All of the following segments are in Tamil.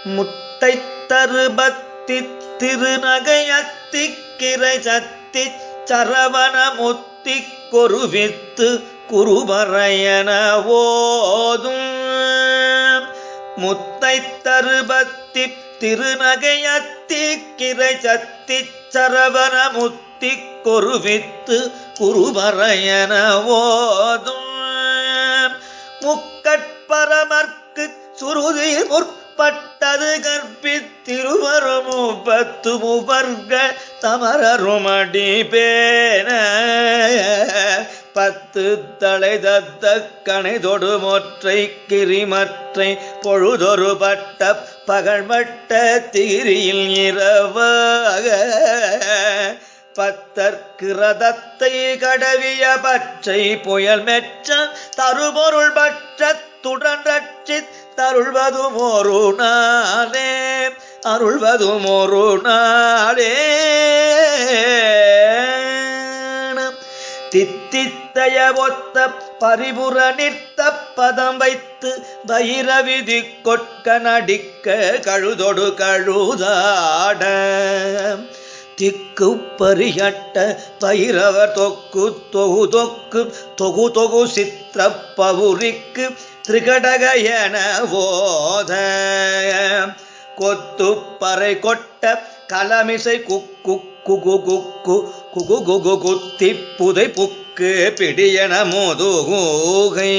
முத்தை தருபத்தி திருநகையத்தி கிரை சத்தி சரவண முத்தி கொருவித்து குருபரையன ஓதும் முத்தை தருபத்தி திருநகையத்தி கிரை சத்தி சரவண முத்தி கொருவித்து குருபரையன ஓதும் முக்கட்பரமர்க்கு சுருதி முற்பட்டது கற்பித்திருவரும் பத்து முவர்க தமரருமடி பேன பத்து தலை தத்த கணைதொடு மொற்றை கிரிமற்றை பொழுதொரு பட்ட பகழ்மட்ட திகிரியில் இரவாக பத்தற்கிரதத்தை கடவிய பற்றை புயல் மெச்ச தருபொருள் பற்றத்துடன் ரட்சித் தருள்வதும் ஒரு நாளே அருள்வதும் ஒரு நாளே தித்தித்தய ஒத்த பரிபுற நிற்த பதம் வைத்து பைரவிதி கொட்க நடிக்க கழுதொடு கழுதாட திக்கு பரியட்ட பைரவர் தொக்கு தொகு தொக்கு தொகு தொகு சித்திர பவுரிக்கு திரிகடகயன போத கொத்து பறை கொட்ட கலமிசை குக்கு குகு குக்கு குகு குகு குத்தி புதை புக்கு பிடியன முதுகூகை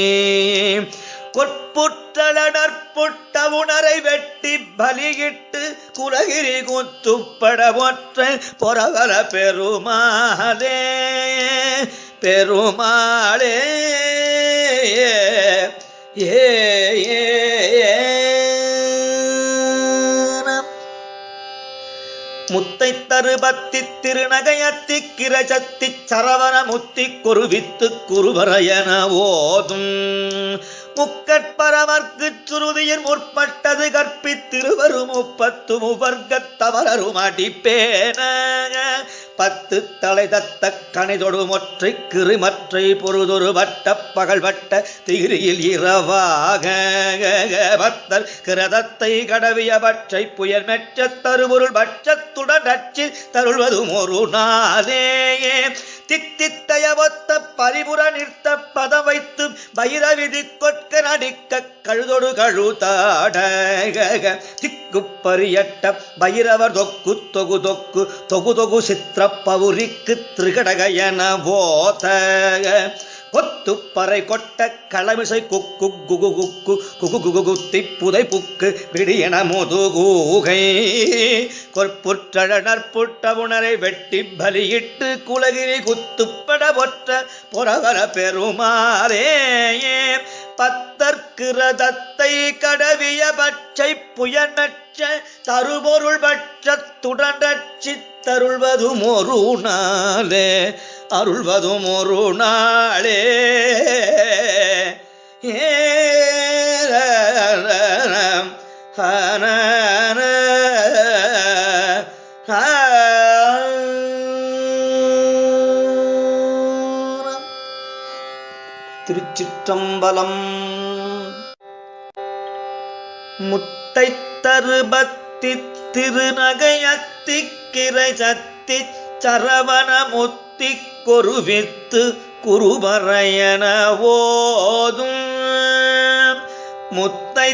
கொட்புற்றலடற்புட்ட உணரை வெட்டி பலியிட்டு குலகிரி குத்துப்பட ஒற்ற பொறவல பெருமாளே பெருமாளே ஏ முத்தை தருபத்தி திருநகையத்தி கிரஜத்தி சரவண முத்தி குருவித்து குருபரையன ஓதும் முக்கட்பரவர்க்கு சுருதியின் முற்பட்டது கற்பித்திருவரும் முப்பத்து முவர்க்க தவறரும் அடிப்பேன பத்து தலை தத்த கணைதொடு மொற்றை கிருமற்றை பொருதொரு வட்ட பகல் வட்ட திகிரியில் இரவாக பத்தர் கிரதத்தை கடவிய பற்றை புயல் மெச்ச தருபொருள் பட்சத்துடன் ரட்சி தருள்வதும் ஒரு நாளே தித்தித்தய ஒத்த பரிபுற நிறுத்த பதம் வைத்து பைரவிதி கொட்க நடிக்க கழுதொடு கழுதாட திக்கு பரியட்ட பைரவர் தொக்கு தொகு தொக்கு தொகு தொகு சித்திர பவுரிக்கு திரிகடகயன போத கொத்து பறை கொட்ட களமிசை குக்கு குகு குக்கு குகு குகு குத்தி புதை புக்கு விடியன முதுகூகை கொற்புற்றழற்புட்ட உணரை வெட்டி பலியிட்டு குலகிரி குத்துப்பட ஒற்ற பொறவர பெருமாளே பத்தற்கிரதத்தை கடவிய பச்சை புயனற்ற தருபொருள் பட்சத்துடன் ரட்சித் தருள்வதும் ஒரு நாளே அருள்வதும் ஒரு நாளே திருச்சிற்றம்பலம். முத்தை தருபத்தி திருநகையத்தி கிரை சத்தி சரவண முத்தி கொருவித்து குருபரையன ஓதும் முத்தை